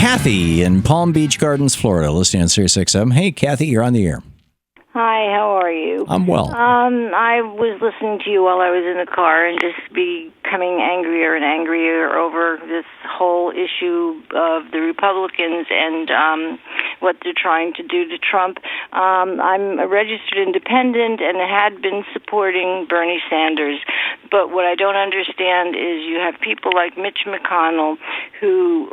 Kathy in Palm Beach Gardens, Florida, listening on Sirius XM. Hey, Kathy, you're on the air. Hi, how are you? I'm well. I was listening to you while I was in the car and just becoming angrier and angrier over this whole issue of the Republicans and what they're trying to do to Trump. I'm a registered independent and had been supporting Bernie Sanders. But what I don't understand is you have people like Mitch McConnell who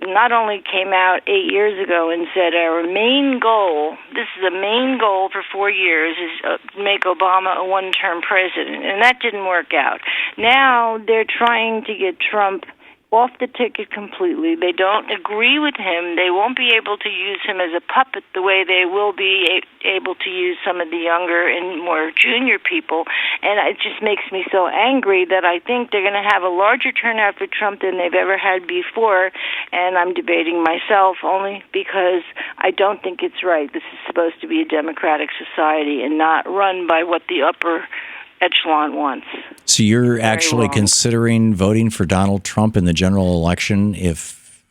not only came out 8 years ago and said our main goal, this is a main goal for 4 years, is make Obama a one-term president, and that didn't work out. Now they're trying to get Trump off the ticket completely. They don't agree with him. They won't be able to use him as a puppet the way they will be able to use some of the younger and more junior people. And it just makes me so angry that I think they're going to have a larger turnout for Trump than they've ever had before. And I'm debating myself only because I don't think it's right. This is supposed to be a democratic society and not run by what the upper echelon wants. So you're actually considering voting for Donald Trump in the general election if...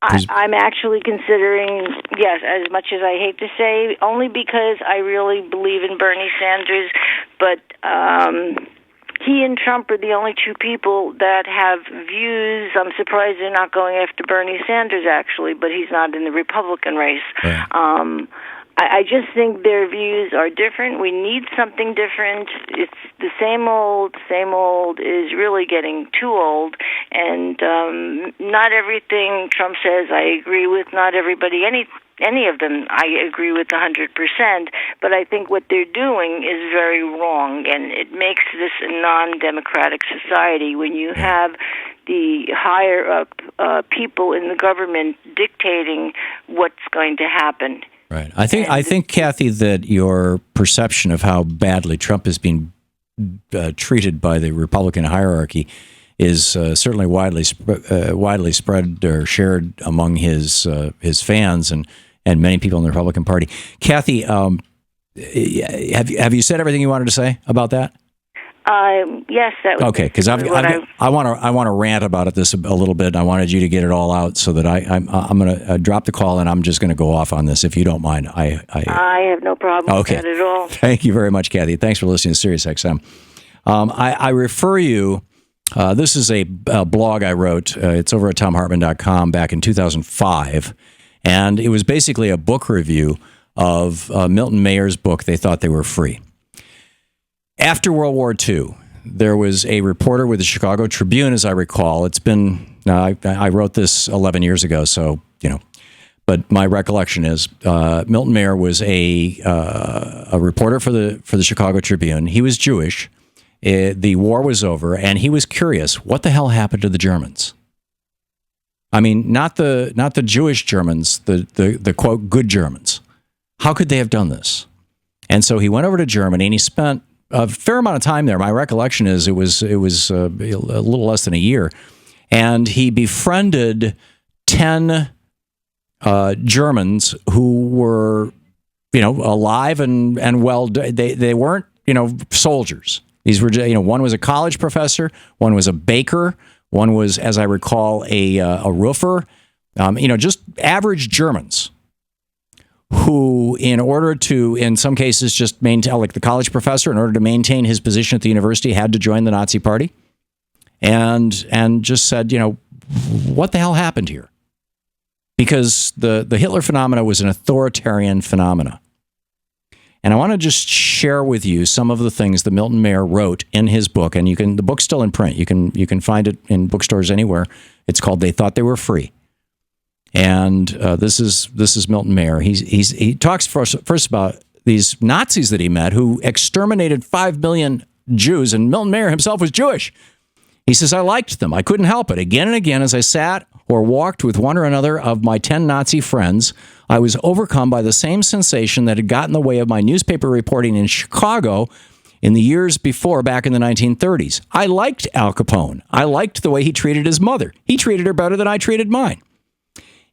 I'm actually considering, yes, as much as I hate to say, only because I really believe in Bernie Sanders, but he and Trump are the only two people that have views. I'm surprised they're not going after Bernie Sanders, actually, but he's not in the Republican race. Right. I just think their views are different. We need something different. It's the same old is really getting too old. And not everything Trump says I agree with. Not everybody, any of them I agree with 100%. But I think what they're doing is very wrong. And it makes this a non-democratic society when you have the higher up people in the government dictating what's going to happen. Right. I think, Kathy, that your perception of how badly Trump is being treated by the Republican hierarchy is certainly widely spread or shared among his fans and many people in the Republican Party. Kathy, have you said everything you wanted to say about that? Yes, that was okay. Because I want to rant about it a little bit. And I wanted you to get it all out so that I'm going to drop the call and I'm just going to go off on this if you don't mind. I have no problem with that at all. Thank you very much, Kathy. Thanks for listening to Sirius XM. I refer you. This is a blog I wrote. It's over at thomhartmann.com back in 2005, and it was basically a book review of Milton Maher's book. They Thought They Were Free. After World War II, there was a reporter with the Chicago Tribune, as I recall. It's been, I wrote this 11 years ago, so, but my recollection is Milton Maher was a reporter for the Chicago Tribune. He was Jewish. The war was over, and he was curious, what the hell happened to the Germans? I mean, not the Jewish Germans, the quote, good Germans. How could they have done this? And so he went over to Germany, and he spent a fair amount of time there. My recollection is it was a little less than a year, and he befriended 10 Germans who were, alive and well. They weren't, soldiers. These were, one was a college professor, one was a baker, one was, as I recall, a roofer. Just average Germans, who, in order to, in some cases, just maintain, like the college professor, in order to maintain his position at the university, had to join the Nazi Party, and just said, what the hell happened here? Because the Hitler phenomena was an authoritarian phenomena. And I want to just share with you some of the things that Milton Maher wrote in his book, and the book's still in print. You can find it in bookstores anywhere. It's called "They Thought They Were Free." And this is Milton Maher. He talks first about these Nazis that he met who exterminated 5 million Jews, and Milton Maher himself was Jewish. He says, I liked them. I couldn't help it. Again and again, as I sat or walked with one or another of my 10 Nazi friends, I was overcome by the same sensation that had gotten in the way of my newspaper reporting in Chicago in the years before, back in the 1930s. I liked Al Capone. I liked the way he treated his mother. He treated her better than I treated mine.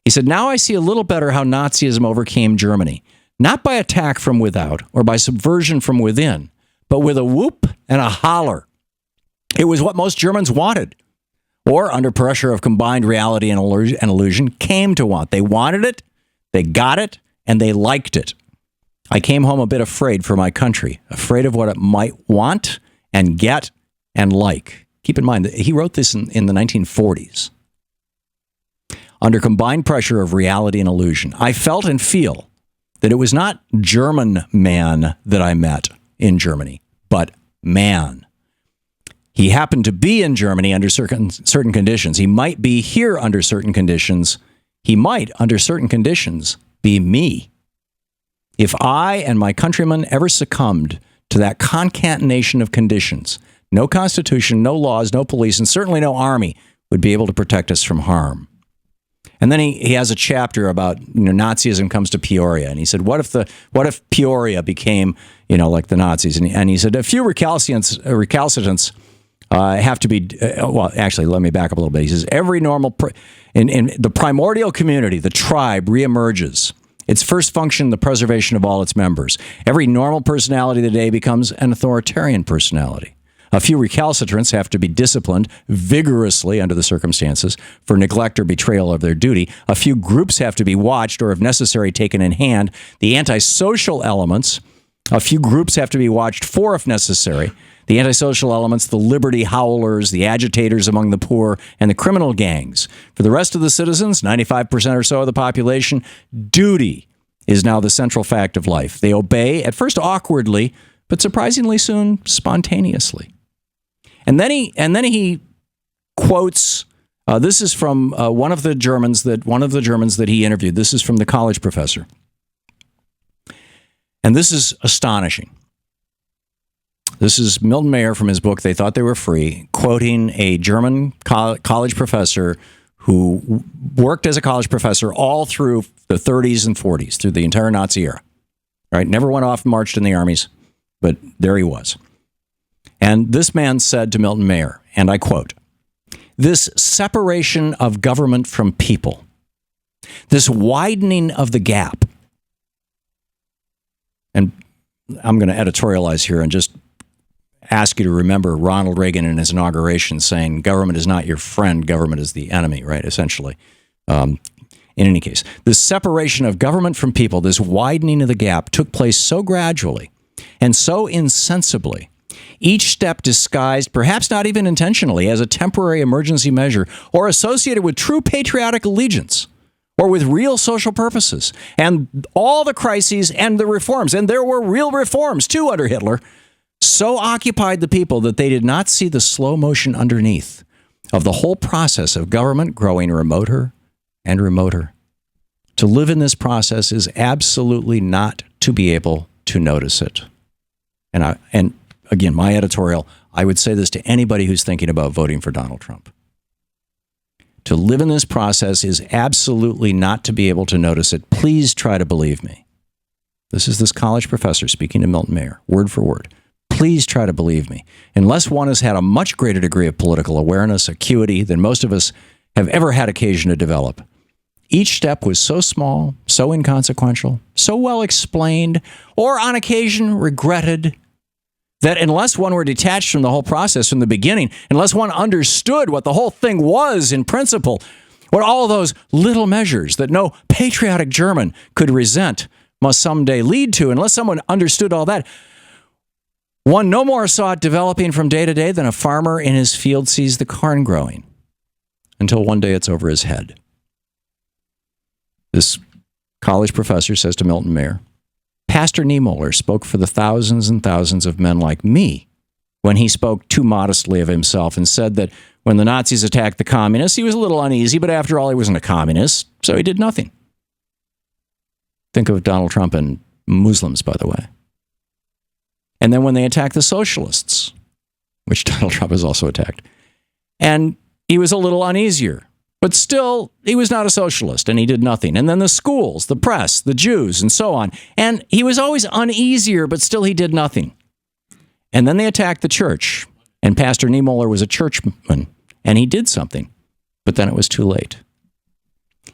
He said, now I see a little better how Nazism overcame Germany, not by attack from without or by subversion from within, but with a whoop and a holler. It was what most Germans wanted. or under pressure of combined reality and illusion, came to want. They wanted it, they got it, and they liked it. I came home a bit afraid for my country, afraid of what it might want and get and like. Keep in mind that he wrote this in the 1940s. Under combined pressure of reality and illusion, I felt and feel that it was not German man that I met in Germany, but man. He happened to be in Germany under certain conditions. He might be here under certain conditions. He might, under certain conditions, be me. If I and my countrymen ever succumbed to that concatenation of conditions, no constitution, no laws, no police, and certainly no army would be able to protect us from harm. And then he has a chapter about Nazism comes to Peoria, and he said, what if Peoria became like the Nazis? And he said a few recalcitrants have to be. Well, actually, let me back up a little bit. He says every normal in the primordial community, the tribe reemerges. Its first function, the preservation of all its members. Every normal personality of the day becomes an authoritarian personality. A few recalcitrants have to be disciplined vigorously under the circumstances for neglect or betrayal of their duty. A few groups have to be watched or, if necessary, taken in hand. The antisocial elements, a few groups have to be watched for, if necessary. The antisocial elements, the liberty howlers, the agitators among the poor, and the criminal gangs. For the rest of the citizens, 95% or so of the population, duty is now the central fact of life. They obey, at first awkwardly, but surprisingly soon, spontaneously. And then he quotes. This is from one of the Germans that he interviewed. This is from the college professor, and this is astonishing. This is Milton Maher from his book "They Thought They Were Free," quoting a German college professor who worked as a college professor all through the 30s and 40s, through the entire Nazi era. Right? Never went off and marched in the armies, but there he was. And this man said to Milton Maher, and I quote, "This separation of government from people, this widening of the gap," and I'm going to editorialize here and just ask you to remember Ronald Reagan in his inauguration saying, government is not your friend, government is the enemy, right, essentially. In any case, this separation of government from people, this widening of the gap took place so gradually and so insensibly, each step disguised, perhaps not even intentionally, as a temporary emergency measure or associated with true patriotic allegiance or with real social purposes. And all the crises and the reforms, and there were real reforms too under Hitler, so occupied the people that they did not see the slow motion underneath of the whole process of government growing remoter and remoter. To live in this process is absolutely not to be able to notice it. And again, my editorial, I would say this to anybody who's thinking about voting for Donald Trump. To live in this process is absolutely not to be able to notice it. Please try to believe me. This is this college professor speaking to Milton Maher, word for word. Please try to believe me. Unless one has had a much greater degree of political awareness, acuity, than most of us have ever had occasion to develop, each step was so small, so inconsequential, so well explained, or on occasion regretted, that unless one were detached from the whole process from the beginning, unless one understood what the whole thing was in principle, what all those little measures that no patriotic German could resent must someday lead to, unless someone understood all that, one no more saw it developing from day to day than a farmer in his field sees the corn growing, until one day it's over his head. This college professor says to Milton Maher, Pastor Niemöller spoke for the thousands and thousands of men like me when he spoke too modestly of himself and said that when the Nazis attacked the communists, he was a little uneasy, but after all, he wasn't a communist, so he did nothing. Think of Donald Trump and Muslims, by the way. And then when they attacked the socialists, which Donald Trump has also attacked, and he was a little uneasier, but still, he was not a socialist, and he did nothing. And then the schools, the press, the Jews, and so on. And he was always uneasier, but still he did nothing. And then they attacked the church, and Pastor Niemöller was a churchman, and he did something, but then it was too late.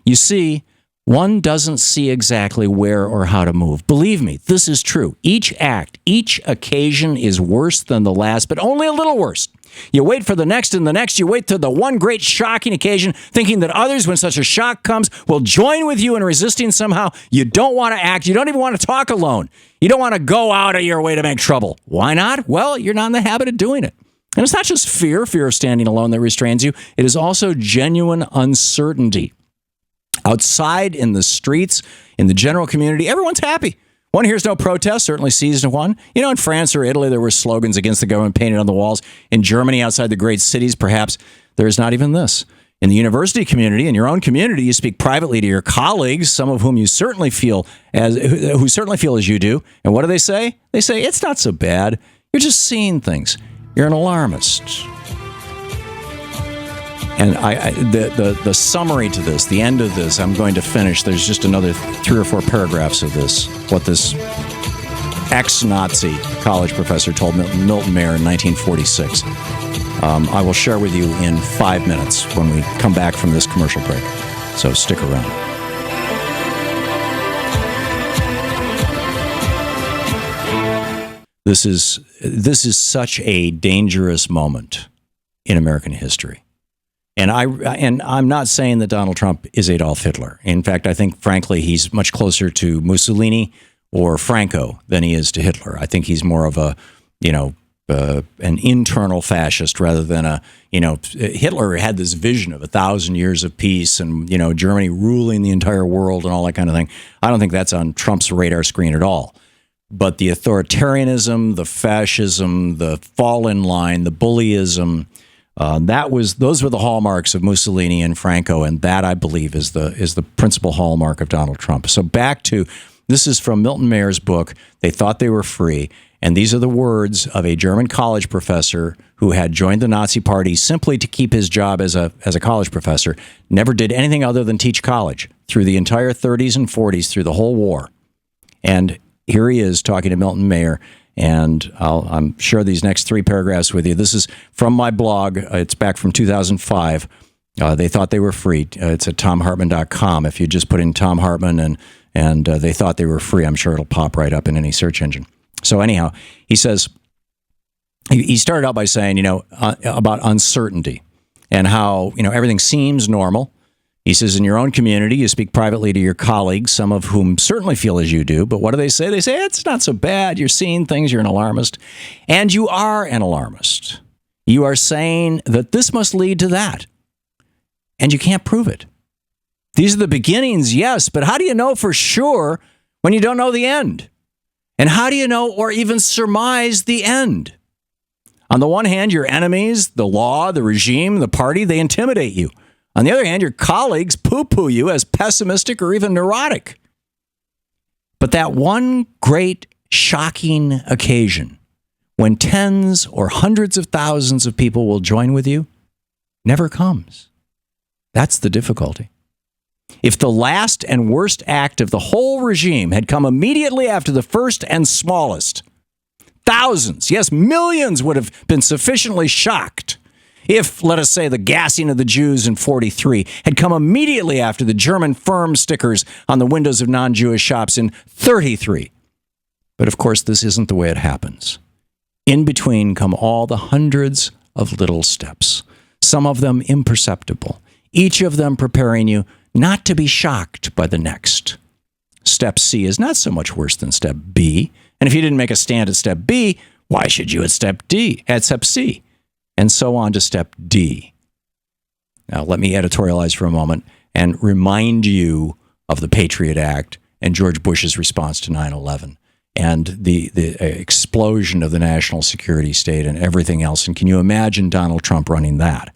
You see, one doesn't see exactly where or how to move. Believe me, this is true. Each act, each occasion is worse than the last, but only a little worse. You wait for the next and the next. You wait till the one great shocking occasion, thinking that others, when such a shock comes, will join with you in resisting somehow. You don't want to act. You don't even want to talk alone. You don't want to go out of your way to make trouble. Why not? Well, you're not in the habit of doing it. And it's not just fear of standing alone that restrains you. It is also genuine uncertainty. Outside in the streets, in the general community, everyone's happy. One hears no protest, certainly sees one. You know, in France or Italy, there were slogans against the government painted on the walls. In Germany, outside the great cities, perhaps there is not even this. In the university community, in your own community, you speak privately to your colleagues, some of whom you certainly feel who certainly feel as you do. And what do they say? They say, it's not so bad. You're just seeing things. You're an alarmist. And the summary to this, the end of this, I'm going to finish. There's just another 3 or 4 paragraphs of this, what this ex-Nazi college professor told Milton Maher in 1946. I will share with you in 5 minutes when we come back from this commercial break. So stick around. This is such a dangerous moment in American history. And I'm not saying that Donald Trump is Adolf Hitler. In fact, I think, frankly, he's much closer to Mussolini or Franco than he is to Hitler. I think he's more of a, an internal fascist rather than Hitler had this vision of 1,000 years of peace and, Germany ruling the entire world and all that kind of thing. I don't think that's on Trump's radar screen at all. But the authoritarianism, the fascism, the fall in line, the bullyism, those were the hallmarks of Mussolini and Franco, and that, I believe, is the principal hallmark of Donald Trump. So back to, this is from Milton Maher's book, They Thought They Were Free, and these are the words of a German college professor who had joined the Nazi Party simply to keep his job as a college professor, never did anything other than teach college through the entire 30s and 40s, through the whole war. And here he is talking to Milton Maher. And I'm share these next 3 paragraphs with you. This is from my blog. It's back from 2005. They Thought They Were Free. It's at thomhartmann.com. If you just put in Thom Hartmann and They Thought They Were Free, I'm sure it'll pop right up in any search engine. So anyhow, he says, he started out by saying, about uncertainty and how, everything seems normal. He says, in your own community, you speak privately to your colleagues, some of whom certainly feel as you do. But what do they say? They say, it's not so bad. You're seeing things. You're an alarmist. And you are an alarmist. You are saying that this must lead to that. And you can't prove it. These are the beginnings, yes. But how do you know for sure when you don't know the end? And how do you know or even surmise the end? On the one hand, your enemies, the law, the regime, the party, they intimidate you. On the other hand, your colleagues poo-poo you as pessimistic or even neurotic. But that one great, shocking occasion when tens or hundreds of thousands of people will join with you never comes. That's the difficulty. If the last and worst act of the whole regime had come immediately after the first and smallest, thousands, yes, millions would have been sufficiently shocked. If, let us say, the gassing of the Jews in 43 had come immediately after the German firm stickers on the windows of non-Jewish shops in 33. But of course, this isn't the way it happens. In between come all the hundreds of little steps, some of them imperceptible, each of them preparing you not to be shocked by the next. Step C is not so much worse than step B. And if you didn't make a stand at step B, why should you at step C? And so on to step D. Now, let me editorialize for a moment and remind you of the Patriot Act and George Bush's response to 9/11 and the explosion of the national security state and everything else. And can you imagine Donald Trump running that?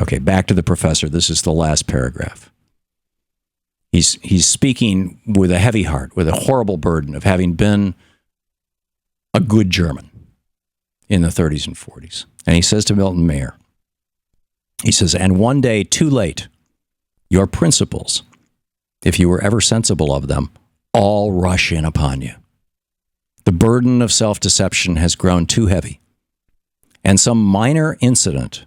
Okay, back to the professor. This is the last paragraph. He's speaking with a heavy heart, with a horrible burden of having been a good German in the 30s and 40s. And he says to Milton Maher, he says, and one day too late, your principles, if you were ever sensible of them, all rush in upon you. The burden of self-deception has grown too heavy. And some minor incident,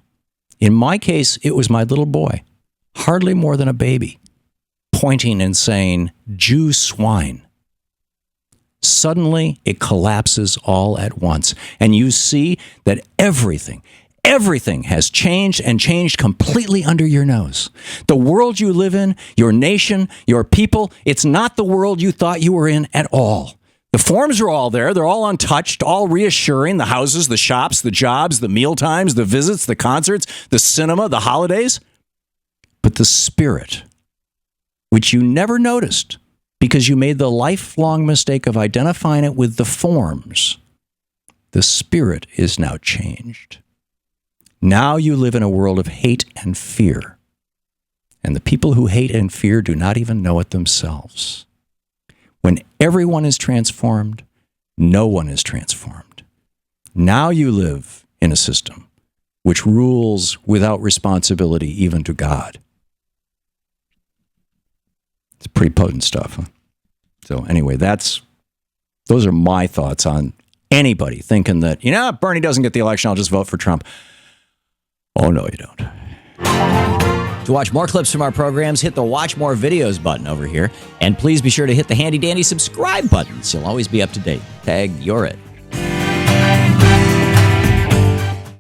in my case, it was my little boy, hardly more than a baby, pointing and saying, Jew swine. Suddenly, it collapses all at once. And you see that everything Everything has changed and changed completely under your nose. The world you live in, your nation, your people, it's not the world you thought you were in at all. The forms are all there. They're all untouched, all reassuring. The houses, the shops, the jobs, the meal times, the visits, the concerts, the cinema, the holidays. But the spirit, which you never noticed because you made the lifelong mistake of identifying it with the forms, the spirit is now changed. Now you live in a world of hate and fear. And the people who hate and fear do not even know it themselves. When everyone is transformed, no one is transformed. Now you live in a system which rules without responsibility even to God. It's pretty potent stuff. Huh? So anyway, those are my thoughts on anybody thinking that, if Bernie doesn't get the election, I'll just vote for Trump. Oh, no, you don't. To watch more clips from our programs, hit the Watch More Videos button over here. And please be sure to hit the handy-dandy subscribe button so you'll always be up to date. Tag, you're it.